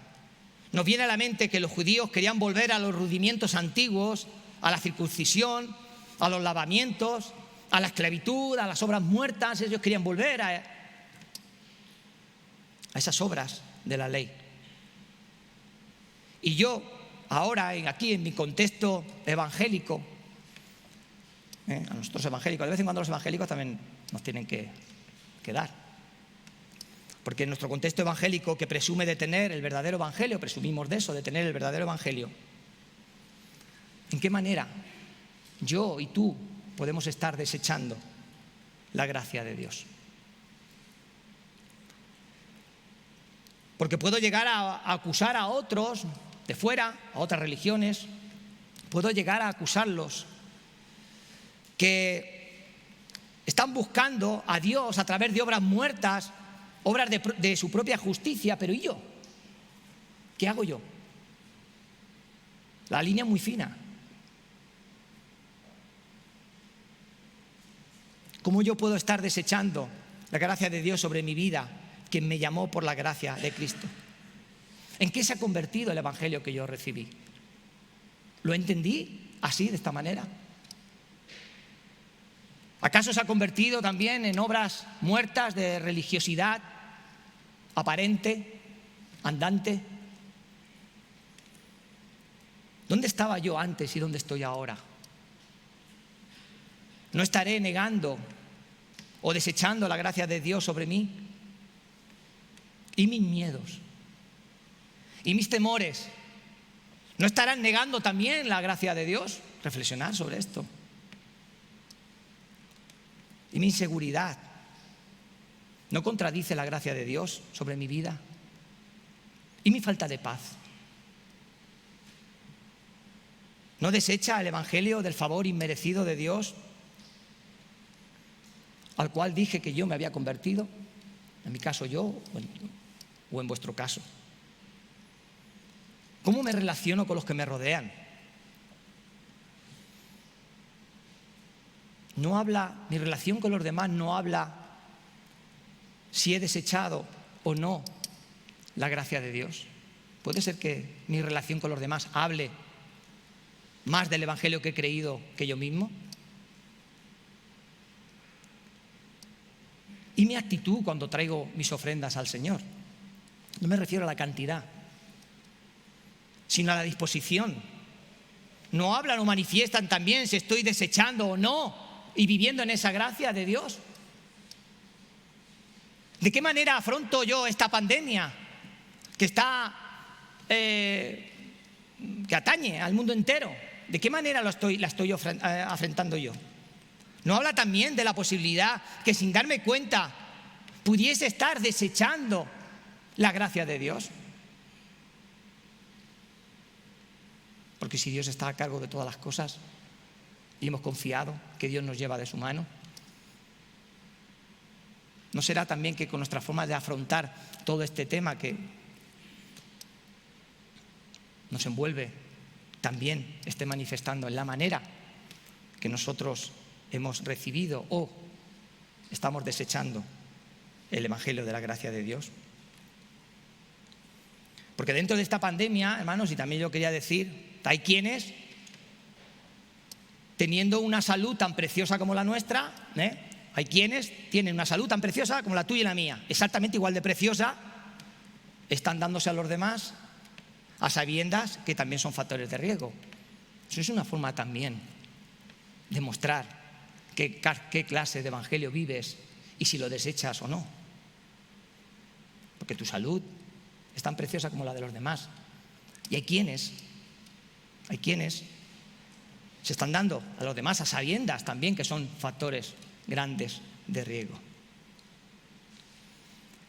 Speaker 4: nos viene a la mente que los judíos querían volver a los rudimentos antiguos, a la circuncisión, a los lavamientos, a la esclavitud, a las obras muertas. Ellos querían volver a esas obras de la ley. Y yo ahora, aquí en mi contexto evangélico, a nosotros evangélicos, de vez en cuando los evangélicos también nos tienen que dar. Porque en nuestro contexto evangélico, que presume de tener el verdadero evangelio, presumimos de eso, de tener el verdadero evangelio, ¿en qué manera yo y tú podemos estar desechando la gracia de Dios? Porque puedo llegar a acusar a otros de fuera, a otras religiones, puedo llegar a acusarlos que están buscando a Dios a través de obras muertas, obras de su propia justicia. Pero ¿y yo? ¿Qué hago yo? La línea es muy fina. ¿Cómo yo puedo estar desechando la gracia de Dios sobre mi vida, quien me llamó por la gracia de Cristo? ¿En qué se ha convertido el evangelio que yo recibí? ¿Lo entendí así, de esta manera? ¿Acaso se ha convertido también en obras muertas de religiosidad aparente, andante? ¿Dónde estaba yo antes y dónde estoy ahora? ¿No estaré negando o desechando la gracia de Dios sobre mí? ¿Y mis miedos? ¿Y mis temores? ¿No estarán negando también la gracia de Dios? Reflexionar sobre esto. ¿Y mi inseguridad no contradice la gracia de Dios sobre mi vida? ¿Y mi falta de paz no desecha el evangelio del favor inmerecido de Dios al cual dije que yo me había convertido? En mi caso yo, o en vuestro caso. ¿Cómo me relaciono con los que me rodean? No habla, mi relación con los demás no habla si he desechado o no la gracia de Dios. Puede ser que mi relación con los demás hable más del evangelio que he creído que yo mismo. Y mi actitud cuando traigo mis ofrendas al Señor. No me refiero a la cantidad, sino a la disposición. ¿No hablan o manifiestan también si estoy desechando o no y viviendo en esa gracia de Dios? ¿De qué manera afronto yo esta pandemia que atañe al mundo entero? ¿De qué manera la estoy afrontando yo? ¿No habla también de la posibilidad que sin darme cuenta pudiese estar desechando la gracia de Dios? Porque si Dios está a cargo de todas las cosas y hemos confiado que Dios nos lleva de su mano, ¿no será también que con nuestra forma de afrontar todo este tema que nos envuelve también esté manifestando en la manera que nosotros hemos recibido o estamos desechando el evangelio de la gracia de Dios? Porque dentro de esta pandemia, hermanos, y también yo quería decir, hay quienes, teniendo una salud tan preciosa como la nuestra, hay quienes tienen una salud tan preciosa como la tuya y la mía, exactamente igual de preciosa, están dándose a los demás a sabiendas que también son factores de riesgo. Eso es una forma también de mostrar qué clase de evangelio vives y si lo desechas o no. Porque tu salud es tan preciosa como la de los demás. Y hay quienes se están dando a los demás a sabiendas también que son factores grandes de riesgo.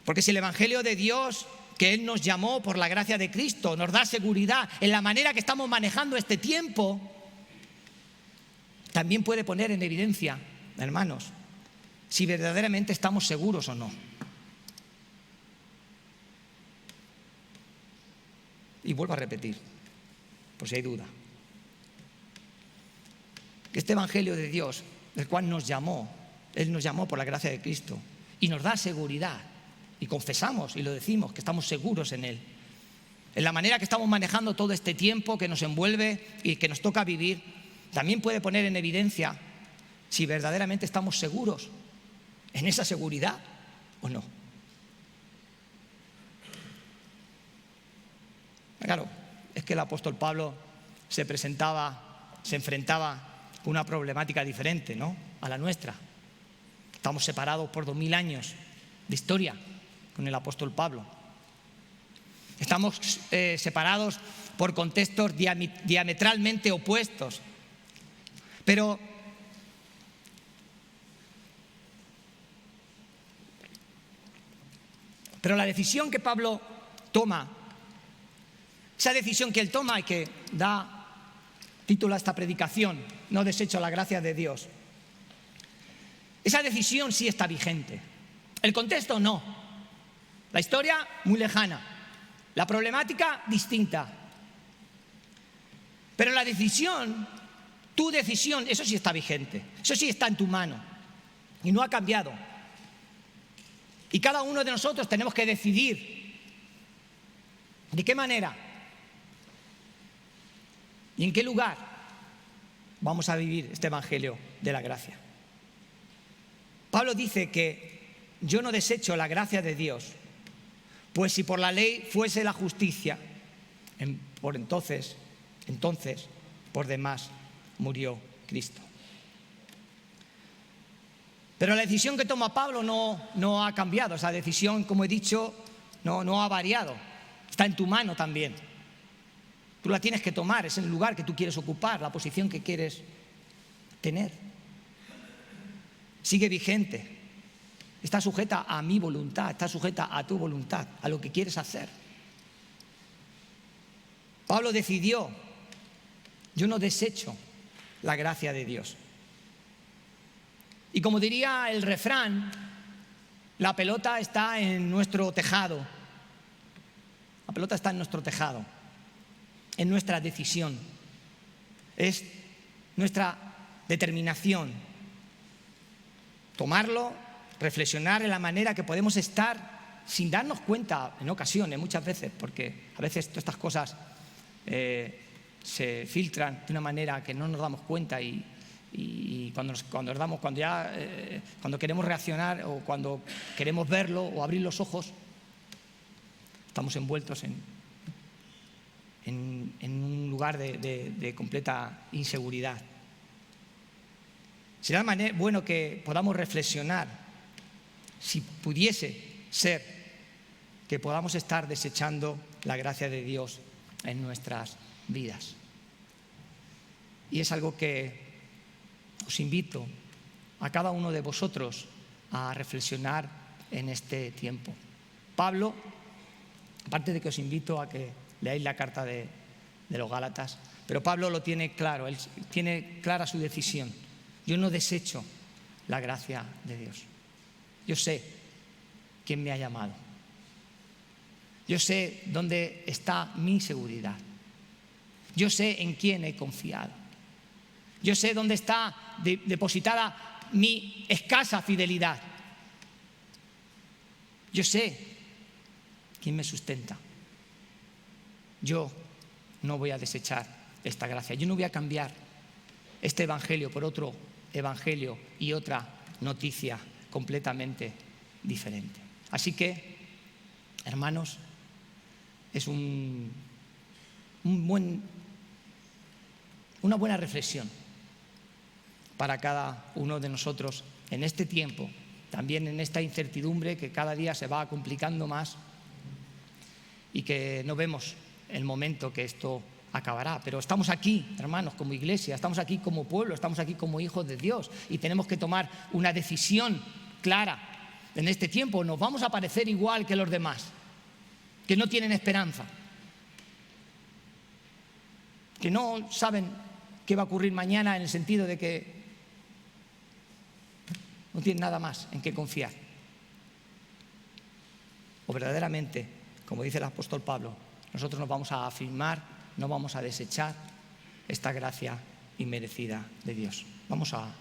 Speaker 4: Porque si el evangelio de Dios, que Él nos llamó por la gracia de Cristo, nos da seguridad en la manera que estamos manejando este tiempo, también puede poner en evidencia, hermanos, si verdaderamente estamos seguros o no. Y vuelvo a repetir, por si hay duda. Este Evangelio de Dios, el cual nos llamó, Él nos llamó por la gracia de Cristo y nos da seguridad. Y confesamos y lo decimos, que estamos seguros en Él. En la manera que estamos manejando todo este tiempo que nos envuelve y que nos toca vivir, también puede poner en evidencia si verdaderamente estamos seguros en esa seguridad o no. Claro, es que el apóstol Pablo se enfrentaba con una problemática diferente, ¿no?, a la nuestra. Estamos separados por 2000 años de historia con el apóstol Pablo. Estamos separados por contextos diametralmente opuestos. Pero la decisión que Pablo toma, esa decisión que él toma y que da título a esta predicación, no desecho la gracia de Dios, esa decisión sí está vigente. El contexto no. La historia muy lejana. La problemática distinta. Pero la decisión, tu decisión, eso sí está vigente. Eso sí está en tu mano. Y no ha cambiado. Y cada uno de nosotros tenemos que decidir de qué manera y en qué lugar vamos a vivir este Evangelio de la gracia. Pablo dice que yo no desecho la gracia de Dios, pues si por la ley fuese la justicia, entonces por demás murió Cristo. Pero la decisión que toma Pablo no ha cambiado. Esa decisión, como he dicho, no ha variado. Está en tu mano también. Tú la tienes que tomar, es el lugar que tú quieres ocupar, la posición que quieres tener. Sigue vigente. Está sujeta a mi voluntad, está sujeta a tu voluntad, a lo que quieres hacer. Pablo decidió, yo no desecho la gracia de Dios. Y como diría el refrán, la pelota está en nuestro tejado. La pelota está en nuestro tejado, en nuestra decisión. Es nuestra determinación. Tomarlo, reflexionar en la manera que podemos estar sin darnos cuenta en ocasiones, muchas veces, porque a veces todas estas cosas se filtran de una manera que no nos damos cuenta y cuando queremos reaccionar o cuando queremos verlo o abrir los ojos, estamos envueltos en un lugar de completa inseguridad. Será bueno que podamos reflexionar si pudiese ser que podamos estar desechando la gracia de Dios en nuestras vidas. Y es algo que os invito a cada uno de vosotros a reflexionar en este tiempo. Pablo, aparte de que os invito a que leáis la carta de los Gálatas, pero Pablo lo tiene claro, él tiene clara su decisión. Yo no desecho la gracia de Dios. Yo sé quién me ha llamado. Yo sé dónde está mi seguridad. Yo sé en quién he confiado. Yo sé dónde está depositada mi escasa fidelidad. Yo sé quién me sustenta. Yo no voy a desechar esta gracia. Yo no voy a cambiar este evangelio por otro evangelio y otra noticia completamente diferente. Así que, hermanos, es una buena reflexión para cada uno de nosotros en este tiempo, también en esta incertidumbre que cada día se va complicando más y que no vemos el momento que esto acabará. Pero estamos aquí, hermanos, como iglesia, estamos aquí como pueblo, estamos aquí como hijos de Dios y tenemos que tomar una decisión clara. En este tiempo nos vamos a parecer igual que los demás, que no tienen esperanza, que no saben qué va a ocurrir mañana en el sentido de que no tienes nada más en qué confiar. O verdaderamente, como dice el apóstol Pablo, nosotros nos vamos a afirmar, no vamos a desechar esta gracia inmerecida de Dios. Vamos a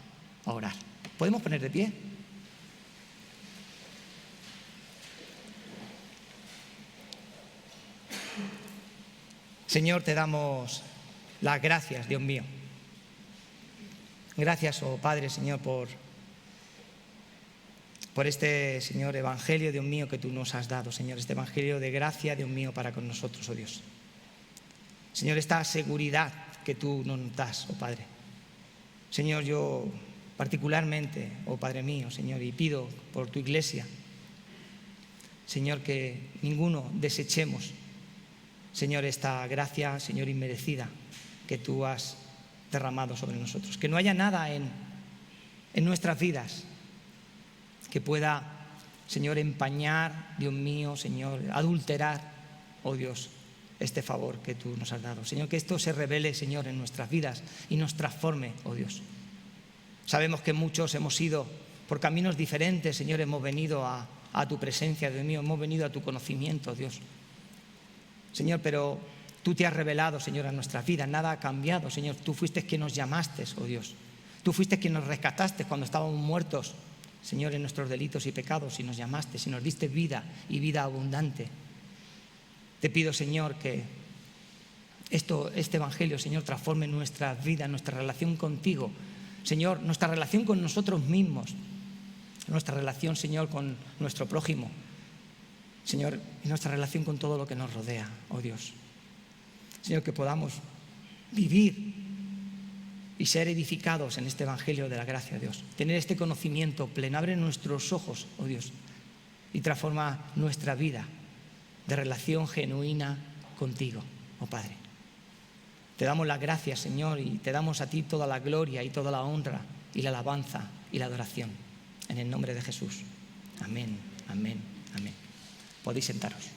Speaker 4: orar. ¿Podemos poner de pie? Señor, te damos las gracias, Dios mío. Gracias, oh Padre, Señor, por este, Señor, evangelio, Dios mío, que tú nos has dado, Señor, este evangelio de gracia, Dios mío, para con nosotros, oh Dios. Señor, esta seguridad que tú nos das, oh Padre. Señor, yo particularmente, oh Padre mío, Señor, y pido por tu iglesia, Señor, que ninguno desechemos, Señor, esta gracia, Señor, inmerecida que tú has derramado sobre nosotros. Que no haya nada en nuestras vidas que pueda, Señor, empañar, Dios mío, Señor, adulterar, oh Dios, este favor que tú nos has dado. Señor, que esto se revele, Señor, en nuestras vidas y nos transforme, oh Dios. Sabemos que muchos hemos ido por caminos diferentes, Señor, hemos venido a tu presencia, Dios mío, hemos venido a tu conocimiento, Dios. Señor, pero tú te has revelado, Señor, a nuestras vidas, nada ha cambiado, Señor. Tú fuiste quien nos llamaste, oh Dios. Tú fuiste quien nos rescataste cuando estábamos muertos, Señor, en nuestros delitos y pecados, y nos llamaste, y nos diste vida y vida abundante. Te pido, Señor, que este evangelio, Señor, transforme nuestra vida, nuestra relación contigo, Señor, nuestra relación con nosotros mismos, nuestra relación, Señor, con nuestro prójimo, Señor, y nuestra relación con todo lo que nos rodea, oh Dios. Señor, que podamos vivir y ser edificados en este evangelio de la gracia, Dios. Tener este conocimiento pleno, abre nuestros ojos, oh Dios, y transforma nuestra vida de relación genuina contigo, oh Padre. Te damos las gracias, Señor, y te damos a ti toda la gloria y toda la honra y la alabanza y la adoración. En el nombre de Jesús. Amén, amén, amén. Podéis sentaros.